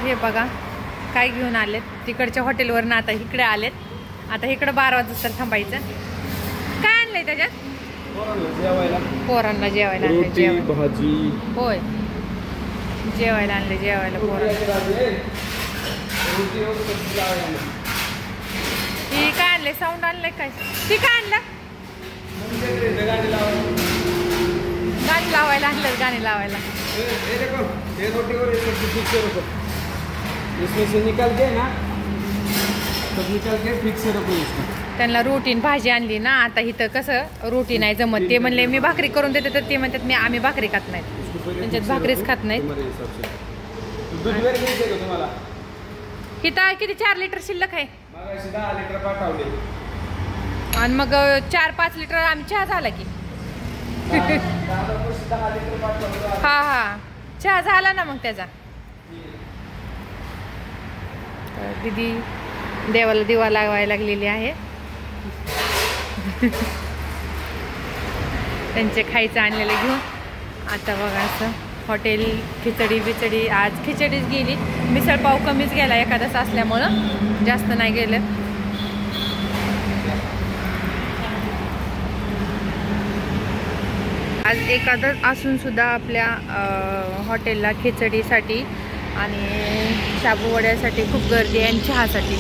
हे बघा काय घेऊन आलेत तिकडच्या हॉटेलवरनं आता इकडे आलेत. आता इकडं 12 वाजता थांबायचं. काय आणलंय त्याच्यात? पोरांना जेवायला आणलं. भाजी होय जेवायला आणले जेवायला पोरांना. ही काय आणले? साऊंड आणलंय काय? ती काय आणलं? गाणी लावायला आणलं. गाणी लावायला त्यांना रोटीन भाजी आणली ना. आता इथं कसं रोटी नाही जमत. ते म्हणले मी भाकरी करून देते तर ते म्हणतात आम्ही भाकरी खात नाहीत. त्यांच्यात भाकरीच खात नाहीत. इथं किती 4 लिटर शिल्लक आहे आणि मग 4-5 लिटर आम्ही चहा झाला की. हा चहा झाला ना मग त्याचा. दीदी देवाला दिवा लावायला लागलेली आहे. त्यांचे खायचं आणलेलं घेऊन. आता बघा असं हॉटेल खिचडी बिचडी. आज खिचडीच गेली. मिसळपाव कमीच गेला एखादाच असल्यामुळं जास्त नाही गेलं. आज एखादं असून सुद्धा आपल्या हॉटेलला खिचडीसाठी आणि शाबू वड्यासाठी खूप गर्दी आहे. आणि चहासाठी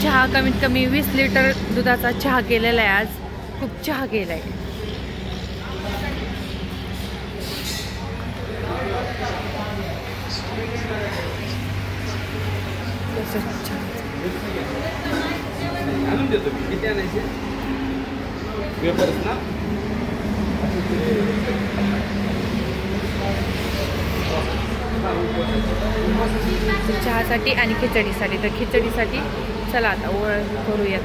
चहा कमीत कमी 20 लिटर दुधाचा चहा केलेला आहे. आज खूप चहा केला आहे. चहासाठी आणि खिचडीसाठी. तर खिचडीसाठी चला आता ओळ करूयात.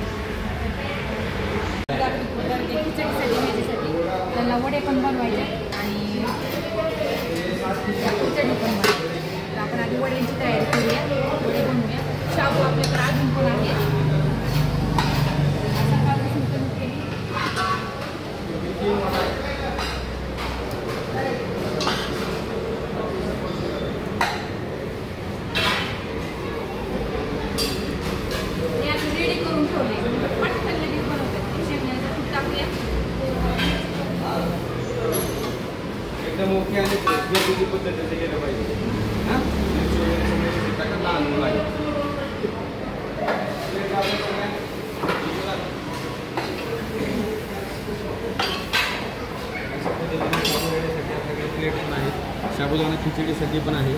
खिचडीसाठी त्यांना वडे पण बनवायचे आणि खिचडी पण बनवायची. तर आपण आधी वड्यांची तयारी करूया. वडे बनवूया. शाबू आपल्याकडे अजून पण आहे. साबुदाणा खिचडीसाठी पण आहे.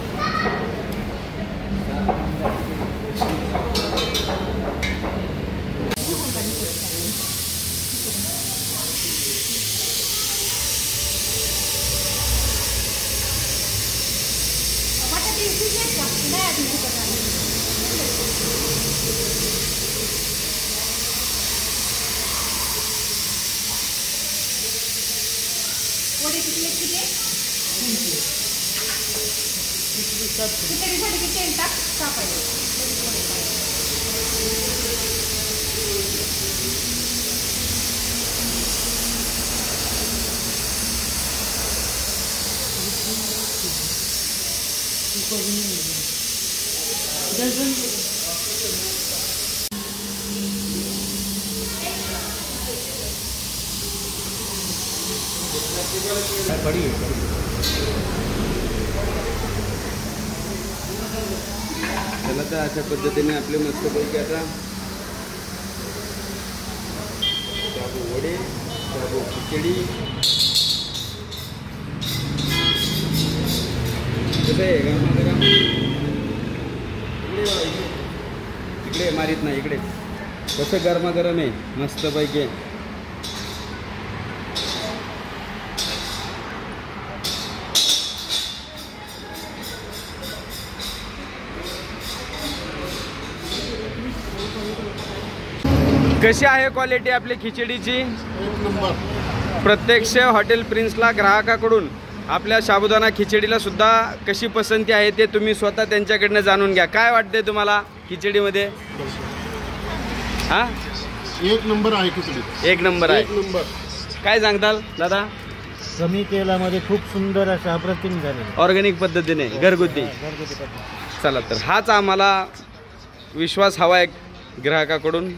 खिचडीसाठी किती तेल टाक कापायचं. चला तर अशा पद्धतीने आपले मस्तपैकी आता शाबू वडे, शाबू खिचडी कसं आहे गरमागरम. इकडे मारीत नाही इकडे. कसं गरमागरम आहे मस्तपैकी. कशी आहे क्वालिटी आपली खिचडीची? 1 नंबर. प्रत्यक्ष हॉटेल प्रिन्सला ग्राहकाकडून आपल्या साबुदाणा खिचडीला सुद्धा कशी पसंती आहे ते तुम्ही स्वतः त्यांच्याकडनं जाणून घ्या. काय वाटते तुम्हाला खिचडीमध्ये? हां 1 नंबर आहे खिचडी. 1 नंबर आहे. 1 नंबर. काय सांगताल दादा? कमी तेलामध्ये खूप सुंदर अशा अप्रतिम झाले. ऑर्गॅनिक पद्धतीने घरगुती. चला तर हाच आम्हाला विश्वास हवा आहे ग्राहकाकडून.